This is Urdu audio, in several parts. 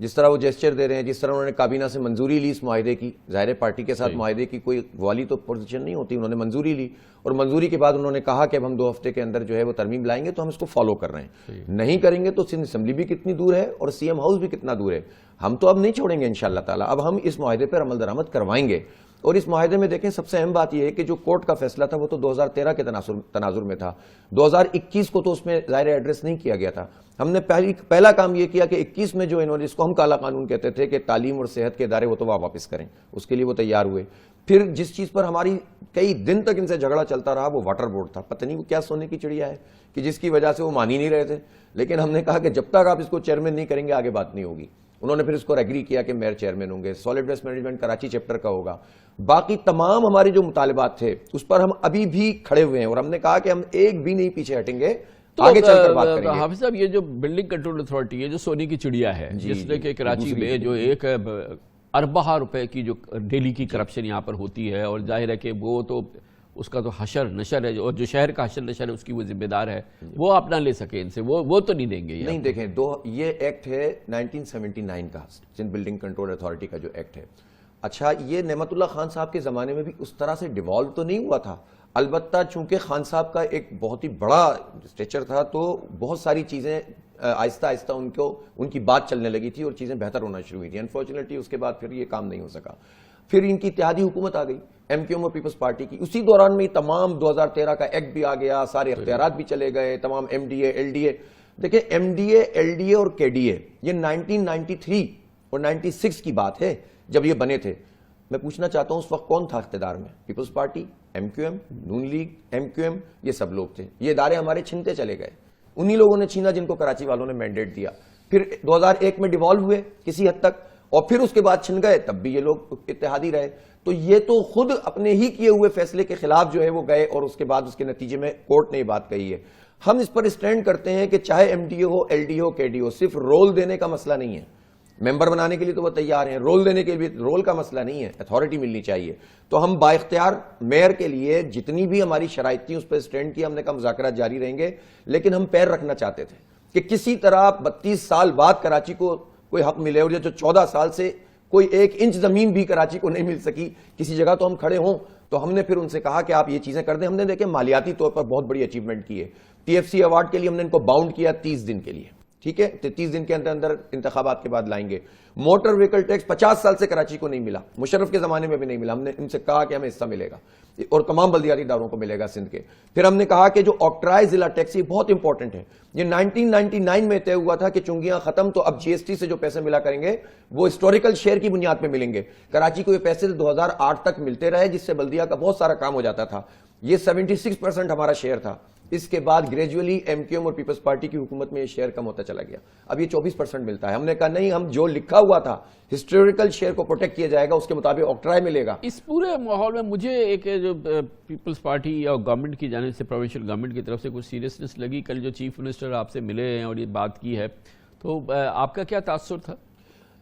جس طرح وہ جیسچر دے رہے ہیں, جس طرح انہوں نے کابینہ سے منظوری لی اس معاہدے کی, ظاہر پارٹی کے ساتھ معاہدے کی کوئی والی تو پوزیشن نہیں ہوتی, انہوں نے منظوری لی اور منظوری کے بعد انہوں نے کہا کہ اب ہم 2 ہفتے کے اندر جو ہے وہ ترمیم لائیں گے, تو ہم اس کو فالو کر رہے ہیں. نہیں کریں گے تو سندھ اسمبلی بھی کتنی دور ہے اور سی ایم ہاؤس بھی کتنا دور ہے. ہم تو اب نہیں چھوڑیں گے انشاءاللہ تعالیٰ, اب ہم اس معاہدے پر عمل درآمد کروائیں گے. اور اس معاہدے میں دیکھیں سب سے اہم بات یہ ہے کہ جو کورٹ کا فیصلہ تھا وہ تو 2013 کے تناظر میں تھا, 2021 کو تو اس میں ظاہر ایڈریس نہیں کیا گیا تھا. ہم نے پہلا کام یہ کیا کہ 21 میں جو انہوں نے, اس کو ہم کالا قانون کہتے تھے کہ تعلیم اور صحت کے ادارے, وہ تو واپس کریں, اس کے لیے وہ تیار ہوئے. پھر جس چیز پر ہماری کئی دن تک ان سے جھگڑا چلتا رہا وہ واٹر بورڈ تھا. پتہ نہیں وہ کیا سونے کی چڑیا ہے کہ جس کی وجہ سے وہ مان ہی نہیں رہے تھے, لیکن ہم نے کہا کہ جب تک آپ اس کو چیئرمین نہیں کریں گے آگے بات نہیں ہوگی. انہوں نے پھر اس کو ایگری کیا کہ میئر چیئرمین ہوں گے, solid waste management Karachi chapter کا ہوگا. باقی تمام ہمارے جو مطالبات تھے اس پر ہم ابھی بھی کھڑے ہوئے ہیں اور ہم نے کہا کہ ہم ایک بھی نہیں پیچھے ہٹیں گے, آگے چل کر بات کریں گے. حافظ صاحب, یہ جو بلڈنگ کنٹرول اتھارٹی ہے جو سونے کی چڑیا ہے, جس نے کہ کراچی میں جو 1 اربہ روپے کی جو ڈیلی کی کرپشن یہاں پر ہوتی ہے, اور ظاہر ہے کہ وہ تو اس کا تو حشر نشر ہے, اور جو شہر کا حشر نشر ہے اس کی وہ ذمہ دار ہے, وہ آپ نہ لے سکے ان سے, وہ تو نہیں دیں گے. نہیں دیکھیں, یہ ایکٹ ہے 1979 کا, سندھ بلڈنگ کنٹرول اتھارٹی کا جو ایکٹ ہے. اچھا, یہ نعمت اللہ خان صاحب کے زمانے میں بھی اس طرح سے ڈیوالو تو نہیں ہوا تھا, البتہ چونکہ خان صاحب کا ایک بہت ہی بڑا اسٹیچر تھا تو بہت ساری چیزیں آہستہ آہستہ ان کی بات چلنے لگی تھی اور چیزیں بہتر ہونا شروع ہوئی تھی. انفارچونیٹلی اس کے بعد پھر یہ کام نہیں ہو سکا. پھر ان کی اتحادی حکومت آ گئی ایم کیو ایم اور پیپلز پارٹی کی, اسی دوران میں تمام 2013 کا ایکٹ بھی آ گیا, سارے اختیارات بھی چلے گئے, تمام M D A L D A. دیکھیں M D A L D A اور کے ڈی اے یہ 1993 اور 96 کی بات ہے جب یہ بنے تھے. میں پوچھنا چاہتا ہوں اس وقت کون تھا اقتدار میں؟ Peoples Party, M Q M, Noon League, M Q M, یہ سب لوگ تھے. یہ ادارے ہمارے چھنتے چلے گئے, انہی لوگوں نے چھینا جن کو کراچی والوں نے مینڈیٹ دیا. پھر 2001 میں ڈیوالو ہوئے کسی حد تک, اور پھر اس کے بعد چھن گئے, تب بھی یہ لوگ اتحادی رہے. تو یہ تو خود اپنے ہی کیے ہوئے فیصلے کے خلاف جو ہے وہ گئے, اور اس کے بعد اس کے نتیجے میں کورٹ نے یہ بات کہی ہے. ہم اس پر اسٹینڈ کرتے ہیں کہ چاہے ایم ڈی اے ہو, ایل ڈی اے ہو, کے ڈی اے ہو, صرف رول دینے کا مسئلہ نہیں ہے. ممبر بنانے کے لیے تو وہ تیار ہیں, رول دینے کے لیے رول کا مسئلہ نہیں ہے, اتھارٹی ملنی چاہیے. تو ہم با اختیار میئر کے لیے جتنی بھی ہماری شرائط تھیں اس پہ اسٹینڈ کیا, ہم نے کہا مذاکرات جاری رہیں گے, لیکن ہم پیر رکھنا چاہتے تھے کہ کسی طرح 32 سال بعد کراچی کو کوئی حق ملے, اور جو 14 سال سے کوئی 1 انچ زمین بھی کراچی کو نہیں مل سکی کسی جگہ, تو ہم کھڑے ہوں. تو ہم نے پھر ان سے کہا کہ آپ یہ چیزیں کر دیں. ہم نے دیکھیں مالیاتی طور پر بہت بڑی اچیومنٹ کی ہے. ٹی ایف سی ایوارڈ کے لیے ہم نے ان کو باؤنڈ کیا 30 دن کے لیے, ٹھیک ہے, 30 دن کے اندر انتخابات کے بعد لائیں گے. موٹر وہیکل ٹیکس 50 سال سے کراچی کو نہیں ملا, مشرف کے زمانے میں بھی نہیں ملا. ہم نے ان سے کہا کہ ہمیں حصہ ملے گا اور تمام بلدیاتی اداروں کو ملے گا سندھ کے. پھر ہم نے کہا کہ جو آکٹرائے ضلع ٹیکس, یہ بہت امپورٹنٹ ہے. یہ 1999 میں طے ہوا تھا کہ چنگیاں ختم, تو اب جی ایس ٹی سے جو پیسے ملا کریں گے وہ ہسٹوریکل شیئر کی بنیاد پہ ملیں گے. کراچی کو یہ پیسے 2008 تک ملتے رہے, جس سے بلدیہ کا بہت سارا کام ہو جاتا تھا. یہ 76% ہمارا شیئر تھا. اس کے بعد گریجولی ایم کیو ایم اور پیپلز پارٹی کی حکومت میں یہ شیئر کم ہوتا چلا گیا, اب یہ 24% ملتا ہے. ہم نے کہا نہیں, ہم جو لکھا ہوا تھا ہسٹوریکل شیئر کو پروٹیکٹ کیا جائے گا, اس کے مطابق آکٹرائے ملے گا. اس پورے ماحول میں مجھے ایک جو پیپلز پارٹی یا گورنمنٹ کی جانب سے, پروونشل گورنمنٹ کی طرف سے کچھ سیریسنس لگی. کل جو چیف منسٹر آپ سے ملے ہیں اور یہ بات کی ہے, تو آپ کا کیا تاثر تھا؟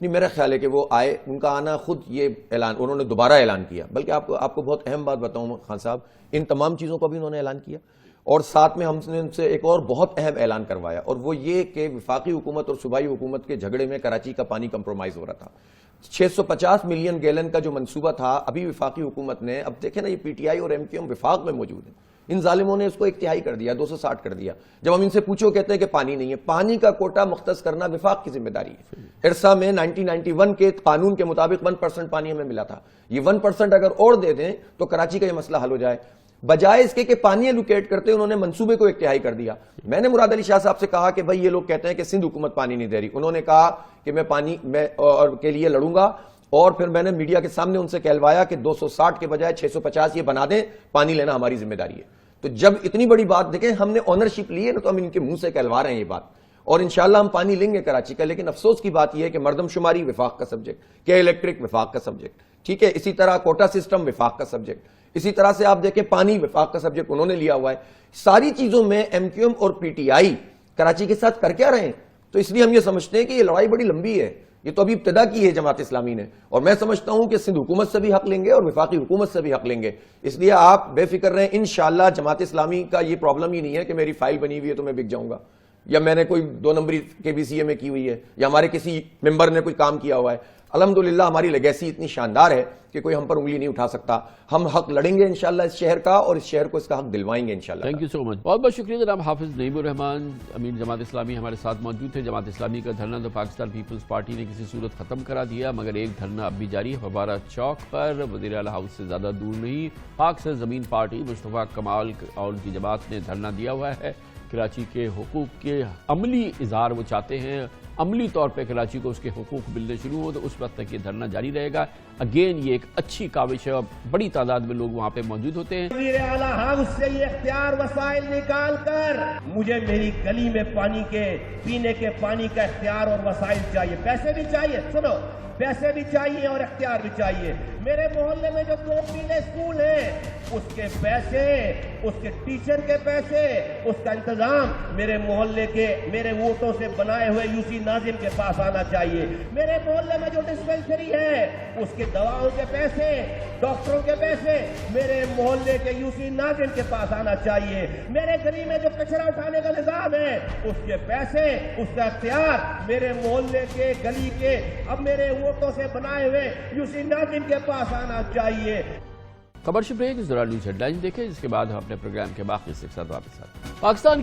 نہیں, میرا خیال ہے کہ وہ آئے, ان کا آنا خود یہ اعلان, انہوں نے دوبارہ اعلان کیا. بلکہ آپ کو بہت اہم بات بتاؤں خان صاحب, ان تمام چیزوں کو بھی انہوں نے اعلان کیا, اور ساتھ میں ہم نے ان سے ایک اور بہت اہم اعلان کروایا, اور وہ یہ کہ وفاقی حکومت اور صوبائی حکومت کے جھگڑے میں کراچی کا پانی کمپرومائز ہو رہا تھا. 650 ملین گیلن کا جو منصوبہ تھا, ابھی وفاقی حکومت نے, اب دیکھیں نا یہ پی ٹی آئی اور ایم کیو ایم وفاق میں موجود ہیں, ان ظالموں نے اس کو 1/3 کر دیا, 260 کر دیا. جب ہم ان سے پوچھو کہتے ہیں کہ پانی نہیں ہے. پانی کا کوٹا مختص کرنا وفاق کی ذمہ داری ہے. ارسا میں 1991 کے قانون کے مطابق 1% پانی ہمیں ملا تھا. یہ 1% اگر اور دے دیں تو کراچی کا یہ مسئلہ حل ہو جائے. بجائے اس کے کہ پانی ایلوکیٹ کرتے, انہوں نے منصوبے کو 1/3 کر دیا. میں نے مراد علی شاہ صاحب سے کہا کہ بھائی یہ لوگ کہتے ہیں کہ سندھ حکومت پانی نہیں دے رہی. انہوں نے کہا کہ میں پانی کے لیے لڑوں گا, اور پھر میں نے میڈیا کے سامنے ان سے کہلوایا کہ 260 کے بجائے 650 یہ بنا دیں, پانی لینا ہماری ذمہ داری ہے. تو جب اتنی بڑی بات دیکھیں, ہم نے اونرشپ لی ہے نا, تو ہم ان کے منہ سے کہلوا رہے ہیں یہ بات, اور انشاءاللہ ہم پانی لیں گے کراچی کا. لیکن افسوس کی بات یہ ہے کہ مردم شماری وفاق کا سبجیکٹ, کے الیکٹرک وفاق کا سبجیکٹ, ٹھیک ہے, اسی طرح کوٹا سسٹم وفاق کا سبجیکٹ, اسی طرح سے آپ دیکھیں پانی وفاق کا سبجیکٹ انہوں نے لیا ہوا ہے. ساری چیزوں میں ایم کیو ایم اور پی ٹی آئی کراچی کے ساتھ کر کیا رہے ہیں. تو اس لیے ہم یہ سمجھتے ہیں کہ یہ لڑائی بڑی لمبی ہے. یہ تو ابھی ابتدا کی ہے جماعت اسلامی نے, اور میں سمجھتا ہوں کہ سندھ حکومت سے بھی حق لیں گے اور وفاقی حکومت سے بھی حق لیں گے. اس لیے آپ بے فکر رہیں, انشاءاللہ جماعت اسلامی کا یہ پرابلم ہی نہیں ہے کہ میری فائل بنی ہوئی ہے تو میں بک جاؤں گا. یا میں نے کوئی 2 نمبری KBCA میں کی ہوئی ہے, یا ہمارے کسی ممبر نے کوئی کام کیا ہوا ہے. الحمدللہ ہماری لیگیسی اتنی شاندار ہے کہ کوئی ہم پر انگلی نہیں اٹھا سکتا. ہم حق لڑیں گے انشاءاللہ اس شہر کا, اور اس شہر کو اس کا حق دلوائیں گے انشاءاللہ. تھینک یو سو مچ. بہت بہت شکریہ جناب حافظ نعیم الرحمان, امین جماعت اسلامی ہمارے ساتھ موجود تھے. جماعت اسلامی کا دھرنا تو پاکستان پیپلز پارٹی نے کسی صورت ختم کرا دیا, مگر ایک دھرنا اب بھی جاری ہے فوارہ چوک پر, وزیر اعلیٰ ہاؤس سے زیادہ دور نہیں. پاک سے زمین پارٹی مصطفیٰ کمال اور ان کی جماعت نے دھرنا دیا ہوا ہے. کراچی کے حقوق کے عملی اظہار وہ چاہتے ہیں, عملی طور پہ کراچی کو اس کے حقوق ملنے شروع ہو, تو اس وقت تک یہ دھرنا جاری رہے گا. اگین یہ ایک اچھی کاوش ہے اور بڑی تعداد میں لوگ وہاں پہ موجود ہوتے ہیں. وزیر اعلیٰ ہاؤس سے یہ اختیار وسائل نکال کر مجھے میری گلی میں پانی کے پینے کے پانی کا اختیار اور وسائل چاہیے, پیسے بھی چاہیے, سنو پیسے بھی چاہیے اور اختیار بھی چاہیے. میرے محلے میں جو 2 پیلے اسکول ہیں اس کے پیسے, اس کے ٹیچر کے پیسے, اس کا انتظام میرے محلے کے میرے ووٹوں سے بنائے ہوئے UC ناظم کے پاس آنا چاہیے. میرے محلے میں جو ڈسپینسری ہے اس کے دواؤں کے پیسے, ڈاکٹروں کے پیسے میرے محلے کے UC ناظم کے پاس آنا چاہیے. میرے گلی میں جو کچرا اٹھانے کا نظام ہے اس کے پیسے, اس کا اختیار میرے محلے کے گلی کے اب میرے ووٹوں سے بنائے ہوئے UC ناظم کے پاس آنا چاہیے. کمرشل بریک, اس دوران نیوز ہیڈ لائنز دیکھیں, جس کے بعد ہم اپنے پروگرام کے باقی حصے کے ساتھ واپس آتے ہیں. پاکستان